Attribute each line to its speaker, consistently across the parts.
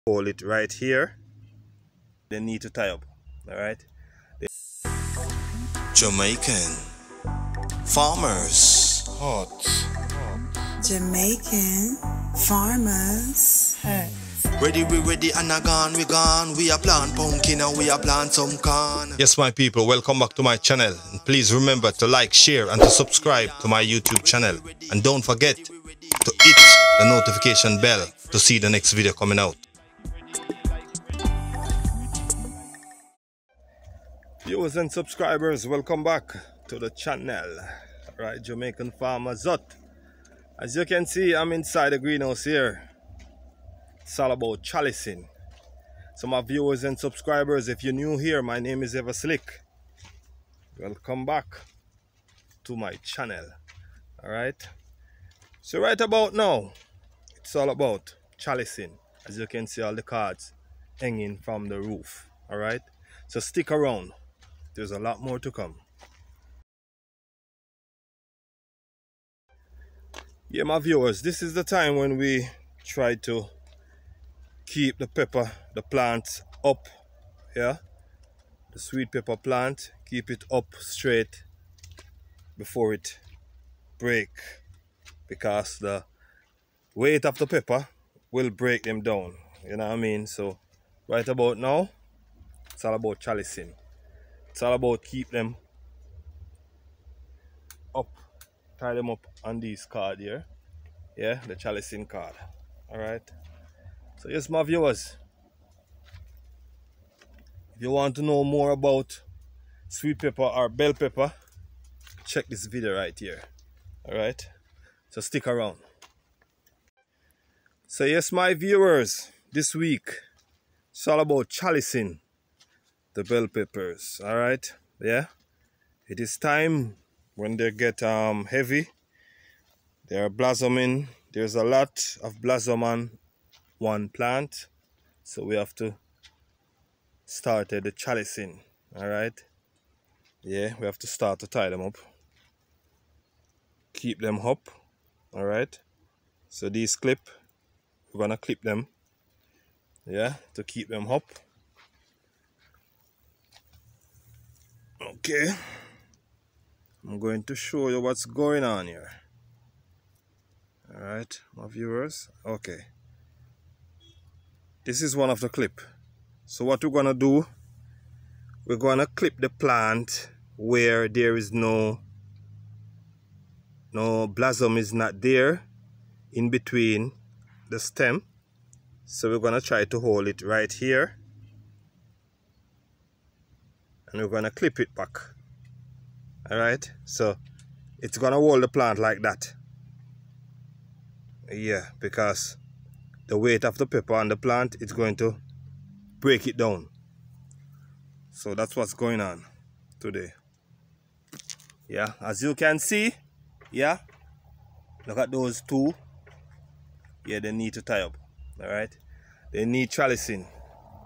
Speaker 1: hold it right here. They need to tie up. Alright.
Speaker 2: Jamaican Farmers Hut.
Speaker 3: Jamaican Farmers Hut.
Speaker 2: Ready, we ready, and we gone. We are plant pumpkin and we are plant some corn.
Speaker 1: Yes, my people, welcome back to my channel. And please remember to like, share, and to subscribe to my YouTube channel. And don't forget to hit the notification bell to see the next video coming out. Viewers and subscribers, welcome back to the channel. Alright, Jamaican Farmers Hut. As you can see, I'm inside the greenhouse here. It's all about trellising. So my viewers and subscribers, if you're new here, my name is Everton. Welcome back to my channel. Alright. So right about now, it's all about trellising. As you can see, all the cards hanging from the roof. Alright. So stick around. There's a lot more to come. Yeah, my viewers, this is the time when we try to keep the plant up. Yeah, the sweet pepper plant, keep it up straight before it break, because the weight of the pepper will break them down. You know what I mean? So right about now, it's all about trellising. It's all about keep them up, tie them up on these card here. Yeah, the trellising card. Alright. So yes, my viewers, if you want to know more about sweet pepper or bell pepper, check this video right here. Alright. So stick around. So yes, my viewers, this week it's all about trellising the bell peppers. Alright. Yeah. It is time when they get heavy. They are blossoming. There's a lot of blossom on one plant, so we have to start the trellising. Alright. Yeah, we have to start to tie them up, keep them up. Alright. So these clip, we're gonna clip them, yeah, to keep them up. Okay, I'm going to show you what's going on here. Alright, my viewers. Okay, this is one of the clip. So what we're gonna do, we're gonna clip the plant where there is no blossom is not there in between the stem. So we're gonna try to hold it right here, and we're gonna clip it back. Alright, so it's gonna hold the plant like that. Yeah, because the weight of the pepper on the plant, it's going to break it down. So that's what's going on today. Yeah, as you can see, yeah, look at those two. Yeah, they need to tie up. Alright, they need trellising.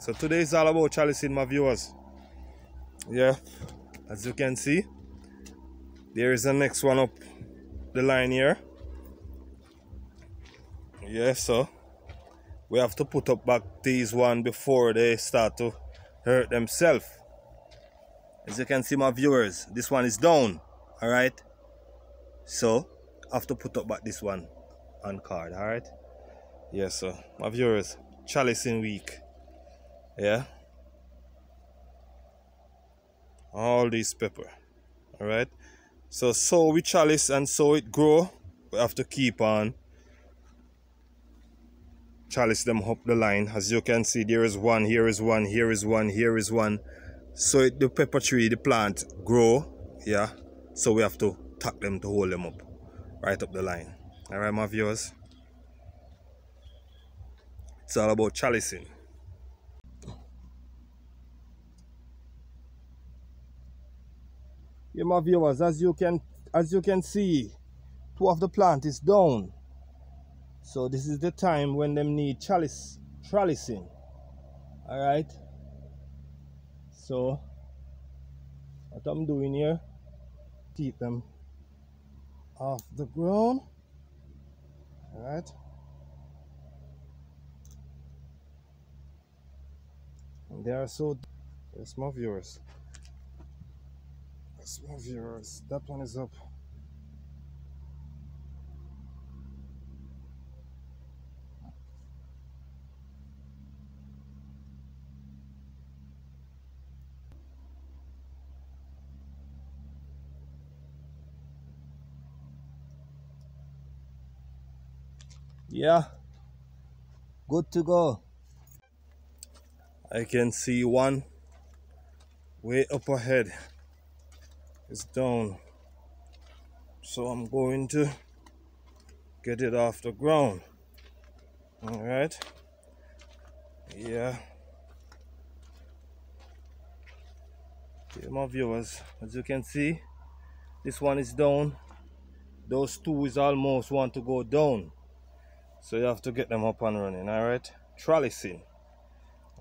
Speaker 1: So today is all about trellising, my viewers. Yeah, as you can see, there is the next one up the line here. Yeah, so we have to put up back these one before they start to hurt themselves. As you can see, my viewers, this one is down. Alright, so I have to put up back this one on card. Alright, yeah, so my viewers, trellising week. Yeah, all this pepper. Alright, so we trellis and so it grow. We have to keep on trellis them up the line. As you can see, there is one, here is one, here is one, here is one. So the pepper tree, the plant grow. Yeah, so we have to tack them to hold them up right up the line. Alright, my viewers, it's all about trellising. Yeah, my viewers, as you can see, two of the plant is down. So this is the time when them need trellising. Alright. So what I'm doing here, keep them off the ground. Alright. They are so. Yes, my viewers. Yes, my viewers. That one is up. Yeah, good to go. I can see one way up ahead. It's down. So I'm going to get it off the ground. Alright. Yeah. Dear my viewers, as you can see, this one is down. Those two is almost want to go down. So you have to get them up and running, alright? Trellising.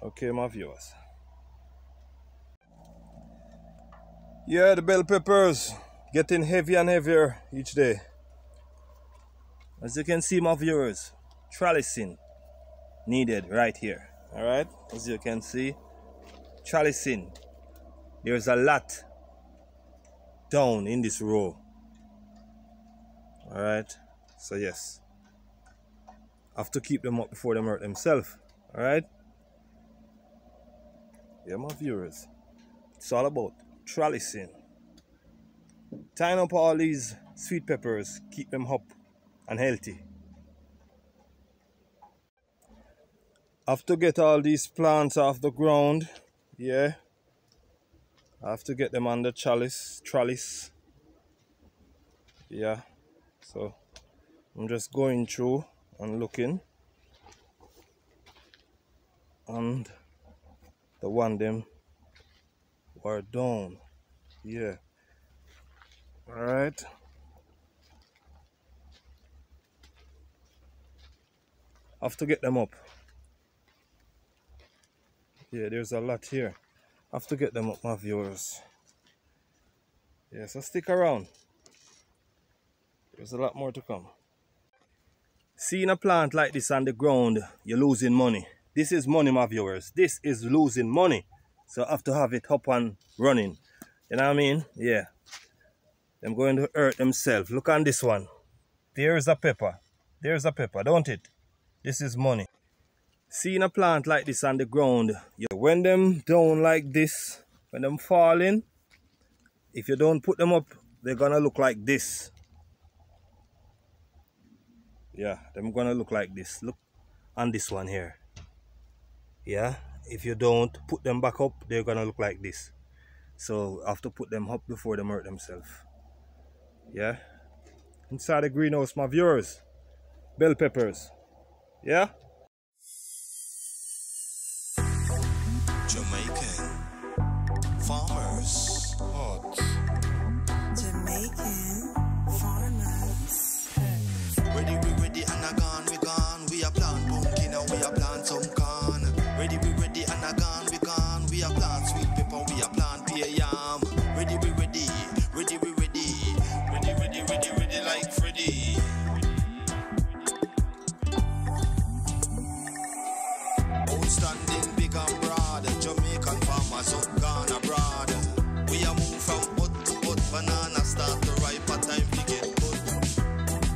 Speaker 1: Okay, my viewers. Yeah, the bell peppers getting heavier and heavier each day. As you can see, my viewers, trellising needed right here. Alright, as you can see, trellising. There's a lot down in this row. Alright, so yes, have to keep them up before they hurt themselves. Alright, yeah, my viewers, it's all about trellising. Tying up all these sweet peppers, keep them up and healthy. Have to get all these plants off the ground. Yeah, I have to get them on the trellis. Yeah, so I'm just going through and looking, and the one them were down. Yeah, all right. Have to get them up. Yeah, there's a lot here. Have to get them up, my viewers. Yeah, so stick around. There's a lot more to come. Seeing a plant like this on the ground, you're losing money. This is money, my viewers. This is losing money. So I have to have it up and running. You know what I mean? Yeah. They're going to hurt themselves. Look on this one. There's a pepper. There's a pepper, don't it? This is money. Seeing a plant like this on the ground, when them down like this, when them falling, if you don't put them up, they're gonna look like this. Yeah, they're gonna look like this. Look on this one here. Yeah, if you don't put them back up, they're gonna look like this. So I have to put them up before they hurt themselves. Yeah, inside the greenhouse, my viewers, bell peppers. Yeah.
Speaker 2: Jamaican Farmers Hut.
Speaker 3: Jamaican Farmers Hut.
Speaker 2: Ready, we ready, and we gone. We are plant pumpkin and we are plant some corn. Ready, we ready, and we gone. We are plant sweet pepper, we are plant pear yam. Ready, we ready, ready, we ready. Ready, ready, ready, ready like Freddy. Outstanding big and broad, Jamaican farmers hut gone abroad. We are moved from hut to hut, banana start to ripe, a time we get good.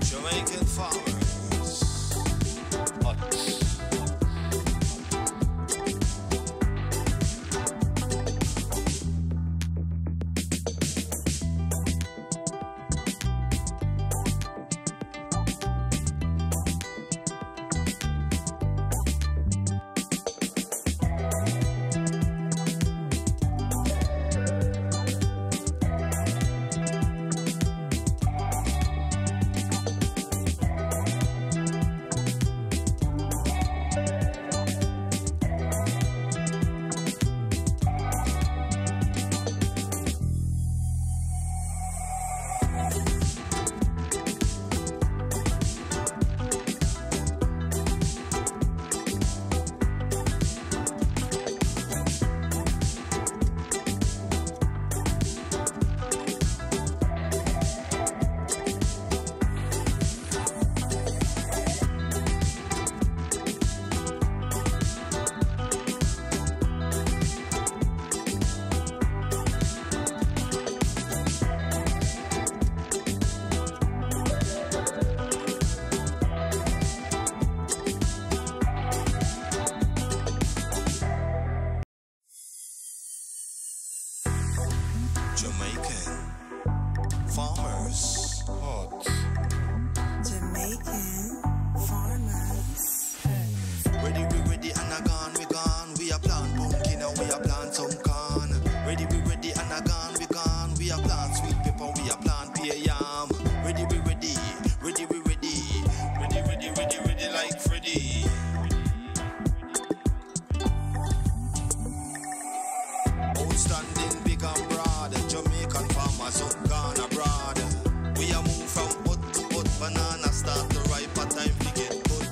Speaker 2: Jamaican farmers hut. Jamaican Farmers Hut.
Speaker 3: Jamaican Farmers Hut.
Speaker 2: Ready, we ready and a gone, we gone. We a plant pumpkin and we a plant some corn. Ready, we ready and a gone, we gone. We a plant sweet pepper, we a plant pear yam. Ready, we ready, ready, we ready. Ready, ready, ready, ready like Freddy. Outstanding, big and broad. Jamaican farmers hut gone abroad. We a move from hut to hut. Banana start to ripe, a time to get good.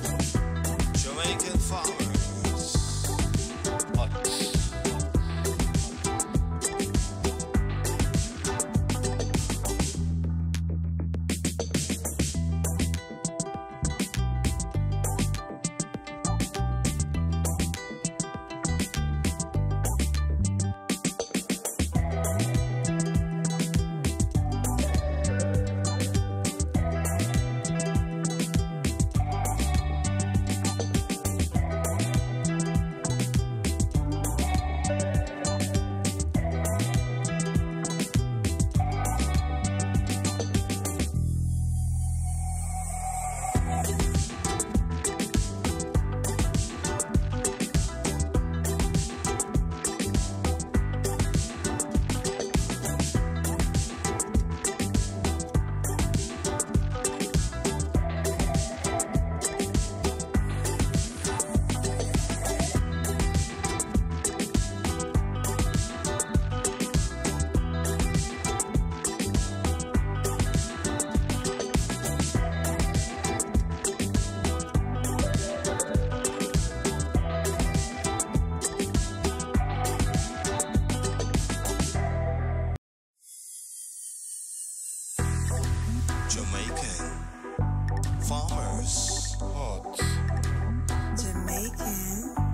Speaker 2: Jamaican farmers hut. Jamaican Farmers Hut.
Speaker 3: Jamaican